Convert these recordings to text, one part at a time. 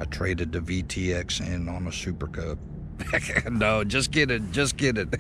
I traded the VTX in on a Super Cub. No, just kidding, just kidding.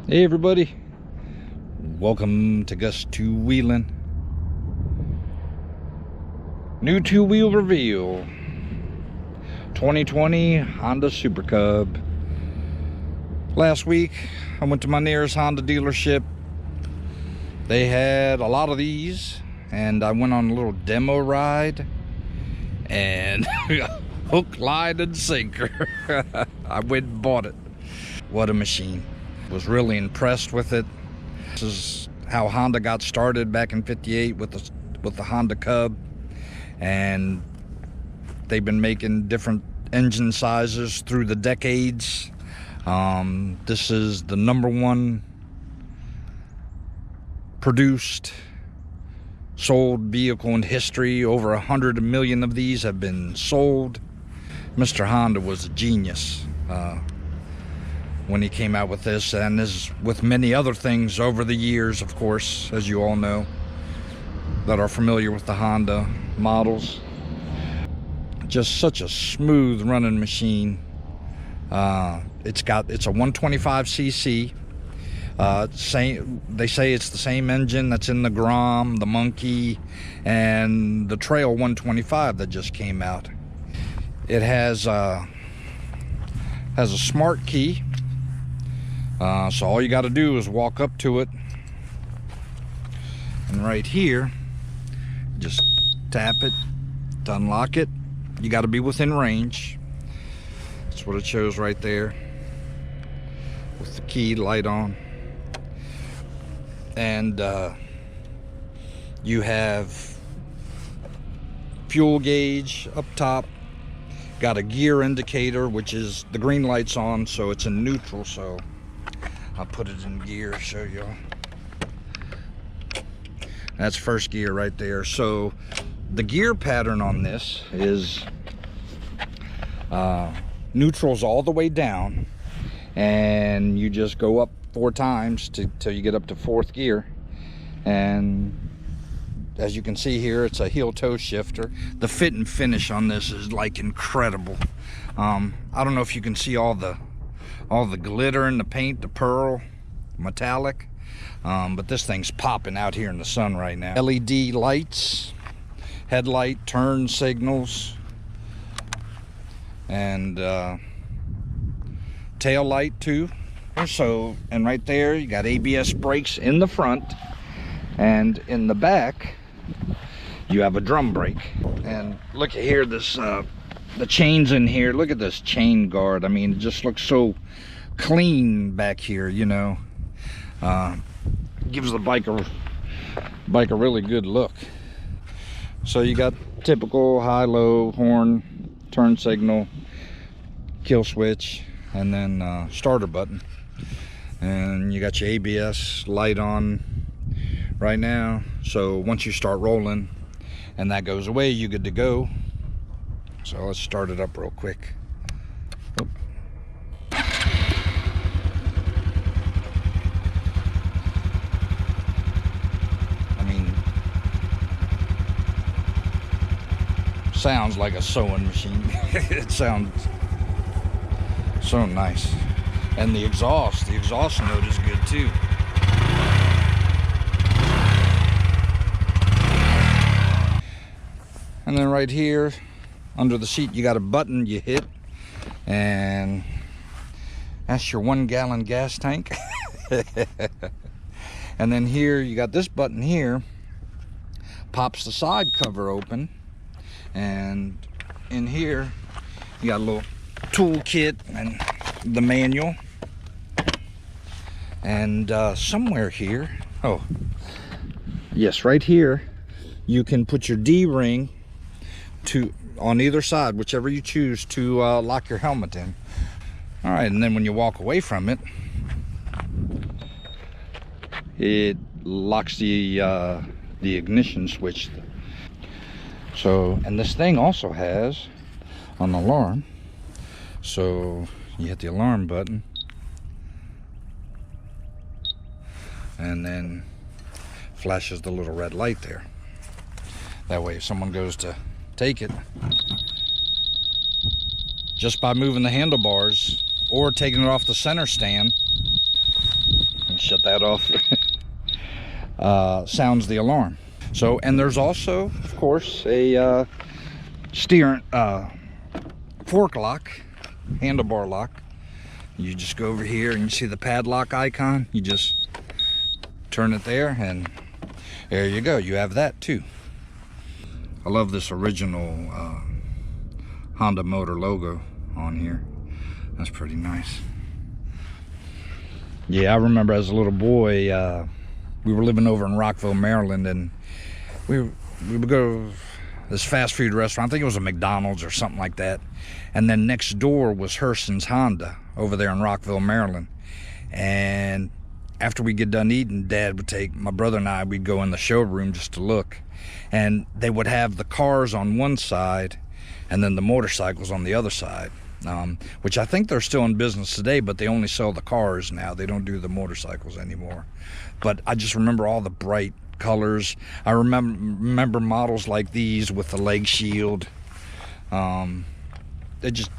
Hey everybody, welcome to Gus Two Wheeling. New two-wheel reveal. 2020 Honda Super Cub. Last week I went to my nearest Honda dealership. They had a lot of these and I went on a little demo ride and hook, line, and sinker. I went and bought it. What a machine. Was really impressed with it. This is how Honda got started back in '58 with the Honda Cub, and they've been making different engine sizes through the decades. This is the #1 produced sold vehicle in history. Over 100 million of these have been sold. Mr. Honda was a genius when he came out with this, and this with many other things over the years, of course, as you all know that are familiar with the Honda models. Just such a smooth running machine. It's a 125cc. They say it's the same engine that's in the Grom, the Monkey, and the Trail 125 that just came out. It has a smart key. So all you got to do is walk up to it, and right here just tap it to unlock it. You got to be within range. That's what it shows right there with the key light on. And you have fuel gauge up top, got a gear indicator, which is the green light's on, so it's in neutral. So I'll put it in gear, show y'all. That's first gear right there. So the gear pattern on this is neutral's all the way down, and you just go up 4 times till you get up to 4th gear. And as you can see here, it's a heel toe shifter. The fit and finish on this is like incredible. I don't know if you can see all the glitter in the paint, the pearl metallic, but this thing's popping out here in the sun right now. LED lights, headlight, turn signals, and tail light too. So, and right there you got ABS brakes in the front, and in the back you have a drum brake. And look at here, this the chains in here. Look at this chain guard. I mean, it just looks so clean back here, you know. Gives the bike a really good look. So you got typical high-low horn, turn signal, kill switch, and then starter button. And you got your ABS light on right now. So once you start rolling and that goes away, you're good to go. So let's start it up real quick. Oop. I mean, sounds like a sewing machine. It sounds so nice. And the exhaust note is good too. And then right here under the seat you got a button you hit, and that's your 1 gallon gas tank. And then here you got this button here, pops the side cover open, and in here you got a little tool kit and the manual. And somewhere here, oh yes, right here you can put your D-ring to on either side, whichever you choose, to lock your helmet in. All right, and then when you walk away from it, it locks the ignition switch. So, and this thing also has an alarm. So you hit the alarm button, and then flashes the little red light there. That way if someone goes to take it, just by moving the handlebars or taking it off the center stand, and shut that off, sounds the alarm. So, and there's also, of course, a steering fork lock, handlebar lock. You just go over here and you see the padlock icon. You just turn it there, and there you go. You have that too. I love this original Honda motor logo on here. That's pretty nice. Yeah, I remember as a little boy, we were living over in Rockville, Maryland, and we would go to this fast food restaurant. I think it was a McDonald's or something like that. And then next door was Herson's Honda over there in Rockville, Maryland. And after we get done eating, Dad would take my brother and I, we'd go in the showroom just to look. And they would have the cars on one side and then the motorcycles on the other side, which I think they're still in business today, but they only sell the cars now. They don't do the motorcycles anymore. But I just remember all the bright colors. I remember models like these with the leg shield. That's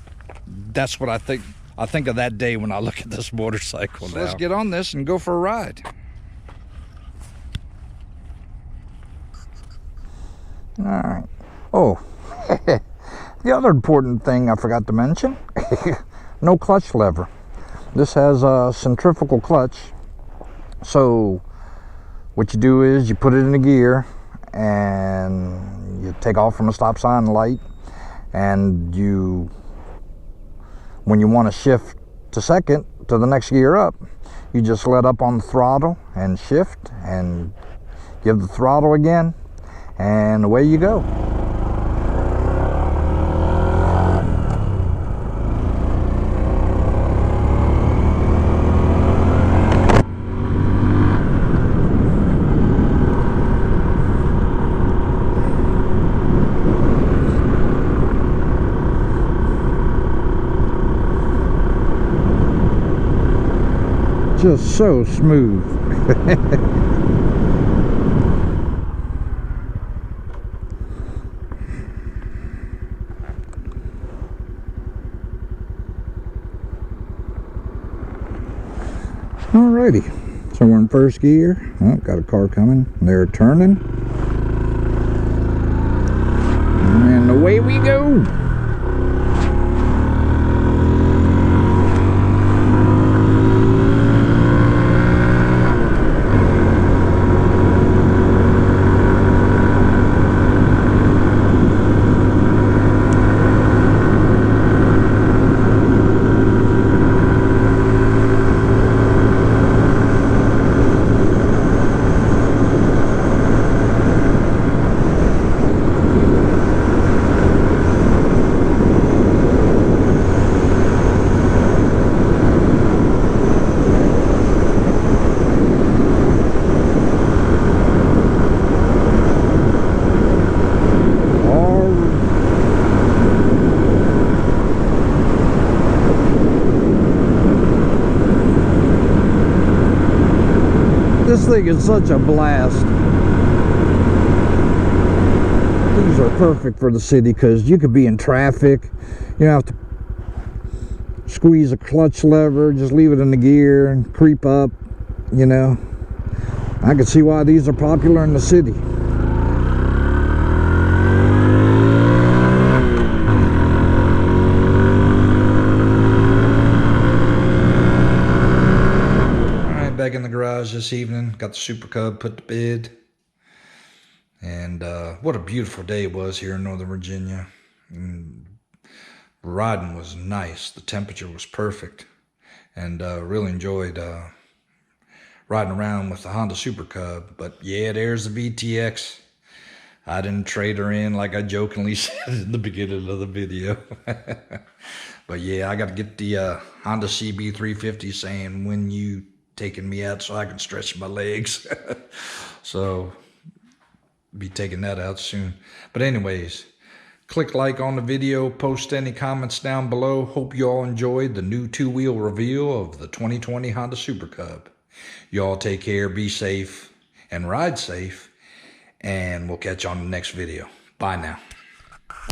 what I think. I think of that day when I look at this motorcycle. So let's get on this and go for a ride. All right. Oh, the other important thing I forgot to mention, no clutch lever. This has a centrifugal clutch. So what you do is you put it in a gear and you take off from a stop sign light, and when you want to shift to second, to the next gear up, you just let up on the throttle and shift and give the throttle again, and away you go. Just so smooth. Alrighty, so we're in first gear. Oh, got a car coming. They're turning, and away we go. This thing is such a blast. These are perfect for the city because you could be in traffic. You don't have to squeeze a clutch lever, just leave it in the gear and creep up, you know. I can see why these are popular in the city. this evening. Got the Super Cub put to bed. And what a beautiful day it was here in Northern Virginia. And riding was nice. The temperature was perfect. And really enjoyed riding around with the Honda Super Cub. But yeah, there's the VTX. I didn't trade her in like I jokingly said in the beginning of the video. But yeah, I got to get the Honda CB350 saying, when you taking me out so I can stretch my legs. So be taking that out soon. But anyways, click like on the video, post any comments down below. Hope you all enjoyed the new two-wheel reveal of the 2020 Honda Super Cub. You all take care, be safe, and ride safe. And we'll catch you on the next video. Bye now.